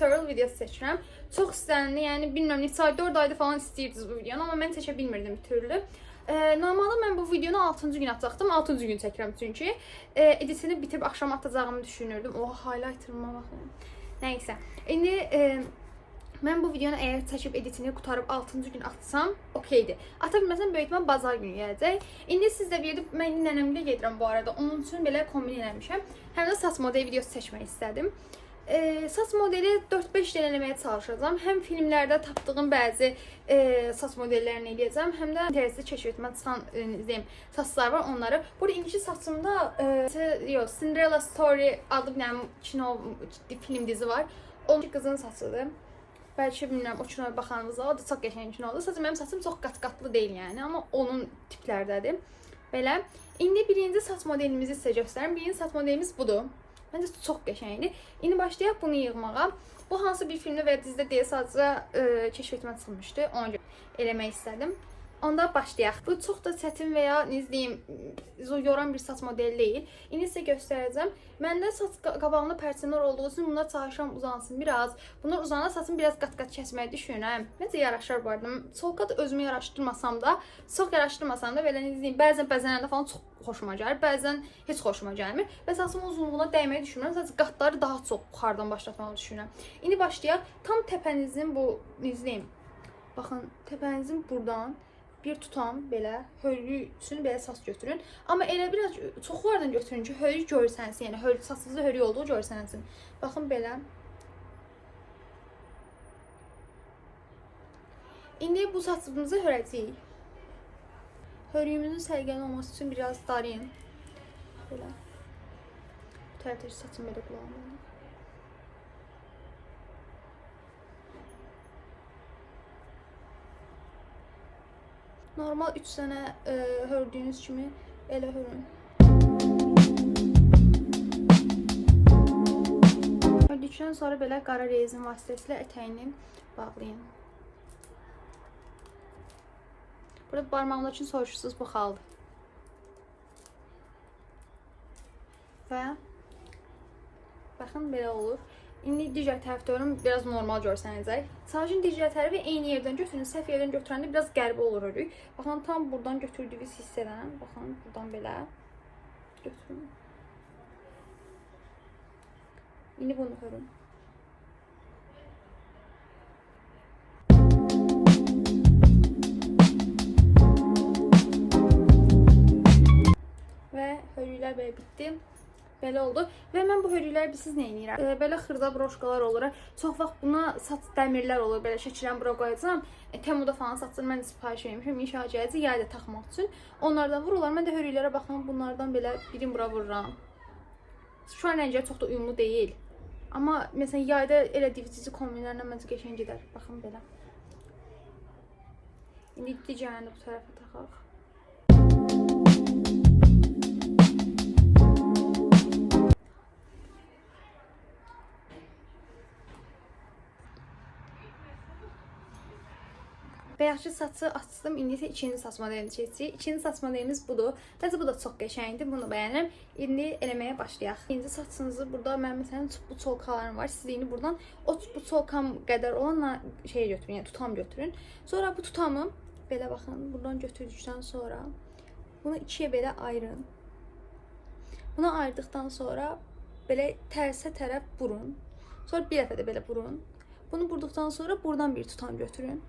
tutorial videosu seçirəm. Çox istənildi, yəni bilmirəm neçə ay, 4 ayda falan istəyirdiniz bu videonu, amma mən çəkə bilmirdim bir türlü. Normalda mən bu videonu 6-cı gün atacaqdım. 6-cı gün çəkirəm çünki. Editini bitirib axşam atacağımı düşünürdüm. Oha, highlighterıma baxın. Nəysə. İndi mən bu videonu əgər çəkib editini qutarıb 6-cı gün atsam, okeydir. Ata bilməsəm böyük ihtimal bazar günü gələcək. İndi siz də bilib mən nənəmlə gedirəm bu arada. Onun üçün belə kombin eləmişəm. Həm də saç modeli videosu çəkmək istədim. Saç modeli 4-5 dənə eləməyə çalışacağam. Həm filmlərdə tapdığım bəzi saç modellərini eləyəcəm, həm də internetdə keşfetmə çıxan saçlar var, onları. Burada indiki saçımda Cinderella Story adlı bir kino film dizi var. O qızın saçıdır. Bəlkə bilmirəm, o kinoya baxanınız var, o da çox qəşəng kino oldu. Sadəcə mənim saçım çox qat-qatlı deyil yəni, amma onun tiplərdədir. Belə. İndi birinci saç modelimizi sizə göstərim. Birinci saç modelimiz budur. Məncə çox qəşəngdir. İndi başlayaq bunu yığmağa. Bu hansı bir filmdə və dizdə deyə sadəcə keşfetmə çıxmışdı. Ona görə eləmək istədim. Onda başlayaq. Bu çox da çətin və ya necə deyim, yoran bir saç modeli deyil. İndi sizə göstərəcəm. Məndə saç qabağında pərçimlər olduğu üçün bunlar çalışıram uzansın biraz. Bunlar uzananda saçımı biraz qat-qat kəsməyi düşünürəm. Məncə yaraşar bu arada. Solqa da özümü yaraşdırmasam da, çox yaraşdırmasam da belə necə deyim, bəzən bəzənlərdə falan çox xoşuma gəlir, bəzən heç xoşuma gəlmir. Və saçımın uzunluğuna dəyməyi düşünmürəm. Sadəcə qatları daha çox yuxarıdan başlatmağı düşünürəm. İndi başlayaq. Tam təpənizin bu necə deyim? Baxın, təpənizin buradan bir tutam belə hörlü üçün belə saç götürün. Amma elə biraz çoxlardan götürün ki, hörlü görsənsin. Yəni saçınızda hörlü olduğu görsənsin. Baxın belə. İndi bu saçımızı hörəcəyik. Hörüyümüzün səliqəli olması üçün biraz darayın. Belə. Bu tərəfdə saçım belə qulağımda. Normal 3 dənə hördüyünüz kimi elə hörün. Hördükdən sonra belə qara rezin vasitəsilə ətəyini bağlayın. Burada barmağımda üçün soruşursunuz, bu xaldır. Və baxın belə olur. İndi digər tərəfdə örüm biraz normal görsənəcək. Sadəcə digər tərəfi eyni yerdən götürün. Səhv yerdən götürəndə biraz qəribə olur örük. Baxın, tam buradan götürdüyünüz hissədən, baxın, buradan belə götürün. İndi bunu örün. Və hörüklər belə bitdi. Belə oldu. Və mən bu hörükləri siz nə edirəm? Belə xırda broşkalar olur. Çox vaxt buna saç dəmirlər olur. Belə şəkilən bura qoyacağam. Temuda falan saçları mən sifariş vermişəm. İnşallah gələcək yayda taxmaq üçün. Onlardan vururlar. Mən də hörüklərə baxın, bunlardan belə birini bura vururam. Şu an rəngləri çox da uyumlu deyil. Amma məsələn yayda elə divisici kombinlərlə məncə qəşəng gedər. Baxın belə. İndi digərini bu tərəfə taxaq. Və yaxşı saçı açdım. İndi isə ikinci saç modelini çəkəcəyik. İkinci saç modelimiz budur. Təzə bu da çox qəşəngdir. Bunu bəyənirəm. İndi eləməyə başlayaq. İkinci saçınızı burada mən məsələn bu çolkalarım var. Siz indi buradan bu çolkam qədər olan şey götürün, yəni tutam götürün. Sonra bu tutamı belə baxın, buradan götürdükdən sonra bunu ikiyə belə ayırın. Bunu ayırdıqdan sonra belə tərsə tərəf burun. Sonra bir dəfə də belə burun. Bunu burduqdan sonra buradan bir tutam götürün.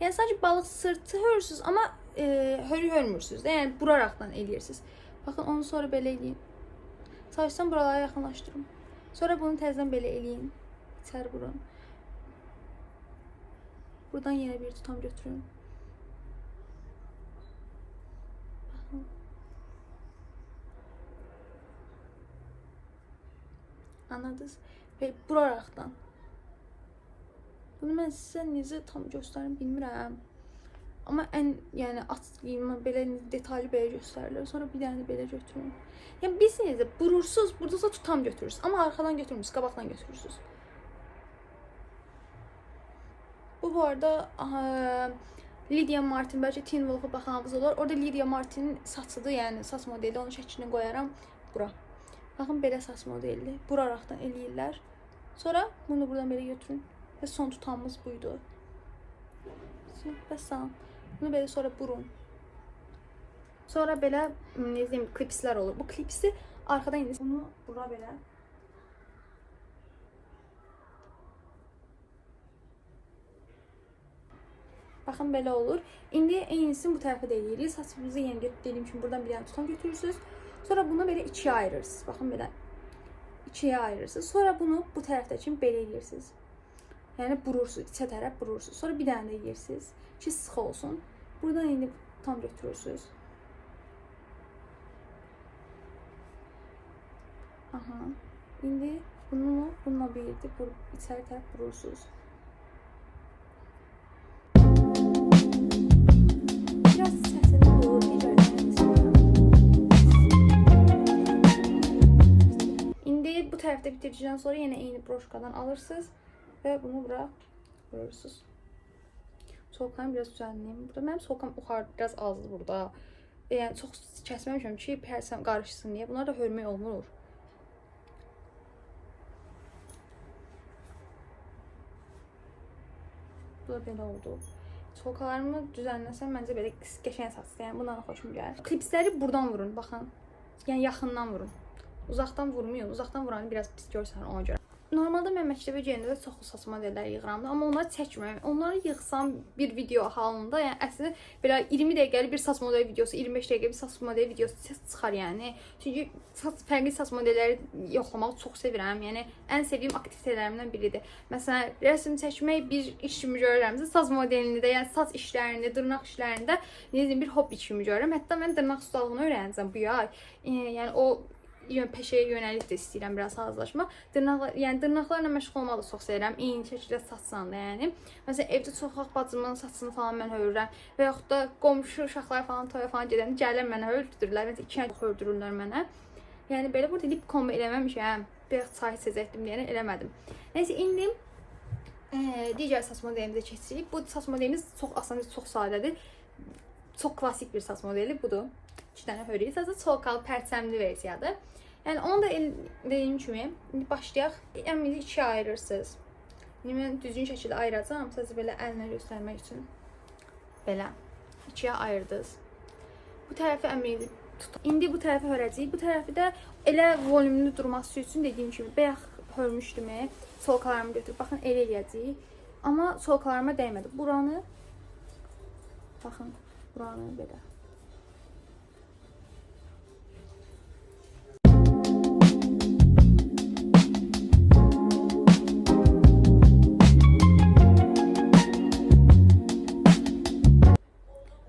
Yəni sadəcə balıq sırtı hörürsünüz, amma hörü hörmürsünüz də, yəni buraraqdan eləyirsiniz. Baxın, onu sonra belə eləyin. Saçdan buralara yaxınlaşdırın. Sonra bunu təzədən belə eləyin. İçəri burun. Buradan yenə bir tutam götürün. Baxın. Anladınız? Və buraraqdan. Bunu mən sizə necə tam göstərim bilmirəm. Amma yəni belə detallı belə göstərilir. Sonra bir dənə belə götürün. Yəni bilirsiniz də burursunuz, burada tutam götürürsünüz. Amma arxadan götürmürsünüz, qabaqdan götürürsünüz. Bu arada Lydia Martin, bəlkə Teen Wolf'a baxanınız olar. Orada Lydia Martin'in saçıdır, yəni saç modeli. Onun şəklini qoyaram bura. Baxın belə saç modeli. Buraraqdan eləyirlər. Sonra bunu buradan belə götürün. Və son tutanımız buydu. Və sağ. Bunu belə sonra burun. Sonra belə ne diyeyim, klipslər olur. Bu klipsi arxadan indi bunu bura belə. Baxın belə olur. İndi eynisini bu tərəfə də eləyirik. Saçımızı yenə dediyim kimi buradan bir dənə tutam götürürsünüz. Sonra bunu belə ikiyə ayırırsınız. Baxın belə. İkiyə ayırırsınız. Sonra bunu bu tərəfdə kimi belə eləyirsiniz. Yəni burursunuz, içə tərəf burursunuz. Sonra bir dənə də eləyirsiniz ki, sıx olsun. Buradan indi tam götürürsünüz. Aha. İndi bunu bununla birlikte içəri tərəf burursunuz. Biraz səsini duyur, İndi bu tərəfdə bitirəcəkdən sonra yenə eyni broşkadan alırsınız və bunu bura vurursunuz. Solkanı biraz düzenleyeyim. Burada mənim solkam biraz azdır burada. Yəni çox kəsməmişəm ki, pərsəm qarışsın deyə. Bunlar da hörmək olmur. Bu da belə oldu. Solkalarımı düzenləsəm məncə belə qəşəng saçdı. Yəni bundan xoşum gəlir. Klipsləri buradan vurun, baxın. Yəni yaxından vurun. Uzaqdan vurmayın. Uzaqdan vuranı biraz pis görsən ona görə. Normalda mən məktəbə gələndə çoxlu saç modelləri yığıram da, amma onları çəkmirəm. Onları yığsam bir video halında, yəni əslində belə 20 dəqiqəlik bir saç modeli videosu, 25 dəqiqə bir saç modeli videosu çıxar yəni. Çünki fərqli saç modelləri yoxlamağı çox sevirəm. Yəni ən sevdiyim aktivitələrimdən biridir. Məsələn, rəsm çəkmək bir iş kimi görürəmsə, saç modelini də, yəni saç işlərində, dırnaq işlərində bir hobbi kimi görürəm. Hətta mən dırnaq ustalığını öyrənəcəm bu yay. Yəni o peşəyə yönəlib də istəyirəm biraz hazırlaşmaq. Dırnaqlarla məşğul olmağı da çox sevirəm. Eyni şəkildə saçla da yəni. Məsələn, evdə çox vaxt bacımın saçını falan mən hörürəm və yaxud da qonşu uşaqlar falan toya falan gedəndə gəlirlər mənə hördürürlər. Məsələn, 2 ay hördürürlər mənə. Yəni belə burada lip combo eləməmişəm. Biraz çay içəcəkdim deyəni eləmədim. Nəysə, indi digər saç modelimizə keçirik. Bu saç modelimiz çox asan, çox sadədir. Çox klassik bir saç modeli budur. 2 dənə hörüyü. Sadəcə solkalı, pərçəmli versiyadır. Yəni onu da dediyim kimi indi başlayaq. Yəni 2-yə ayırırsınız. İndi mən düzgün şəkildə ayıracağam. Sadəcə belə əlinə göstərmək üçün. Belə 2-yə ayırdınız. Bu tərəfi əmrini tutun. İndi bu tərəfi hörəcəyik. Bu tərəfi də elə volümlü durması üçün dediyim kimi bayaq hörmüşdüm. Solkalarımı götürüb baxın elə eləyəcəyik. Amma solkalarıma dəymədi. Buranı baxın, buranı belə.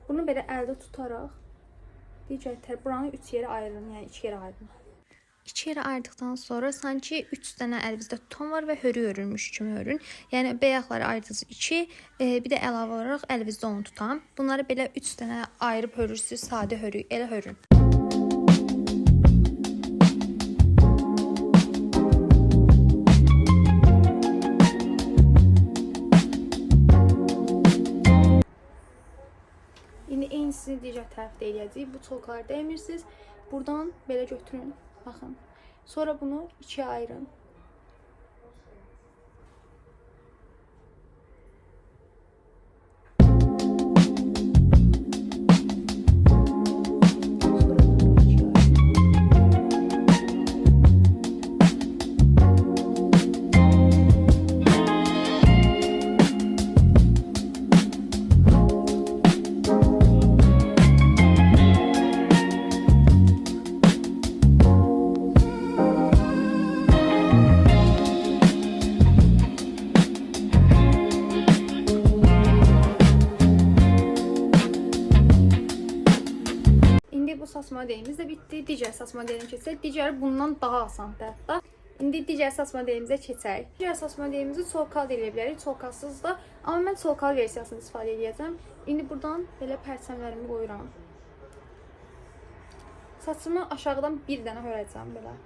Bunu belə əldə tutaraq digər buranı 3 yerə ayırın, yəni 2 yerə ayırın. 2 yerə ayırdıqdan sonra sanki 3 dənə əlinizdə tutan var və hörü örülmüş kimi örün. Yəni bəyaqları ayırdınız 2, bir də əlavə olaraq əlinizdə onu tutan. Bunları belə 3 dənə ayırıb hörürsüz, sadə hörü, elə hörün. İndi eynisini digər tərəfdə eləyəcəyik. Bu solkaları dəymirsiniz. Buradan belə götürün. Baxın. Sonra bunu 2'ye ayırın. Saç modelimiz də bitdi. Digər saç modelini keçsək, digəri bundan daha asandır hətta. İndi digər saç modelimizə keçək. Digər saç modelimizi solkal da eləyə bilərik, solkalsız da. Amma mən solkal versiyasını istifadə edəcəm. İndi buradan belə pərçəmlərimi qoyuram. Saçımı aşağıdan bir dənə hörəcəm belə.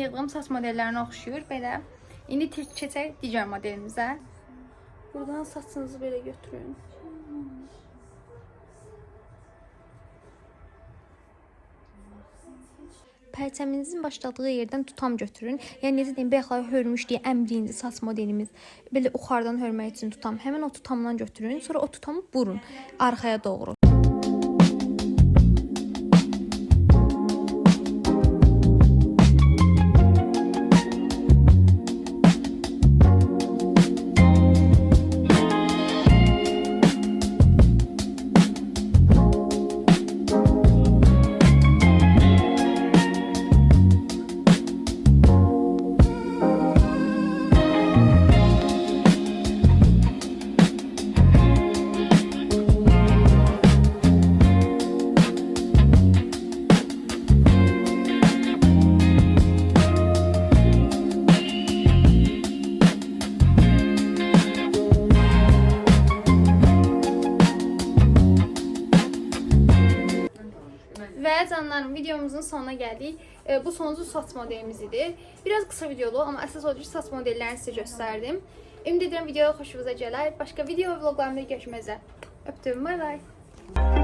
yığdığım saç modellərinə oxşuyur belə. İndi keçək digər modelimizə. Buradan saçınızı belə götürün. Pərçəminizin başladığı yerdən tutam götürün. Yəni necə deyim, bayaqlar hörmüş deyə ən birinci saç modelimiz belə yuxarıdan hörmək üçün tutam. Həmin o tutamdan götürün. Sonra o tutamı burun arxaya doğru. Və canlarım, videomuzun sonuna gəldik. Bu sonuncu saç modelimiz idi. Biraz qısa videolu, amma əsas odur ki, saç modellərini sizə göstərdim. Ümid edirəm video xoşunuza gələr. Başqa video vloglarımda görüşmək üzrə. Öpdüm, bay bay.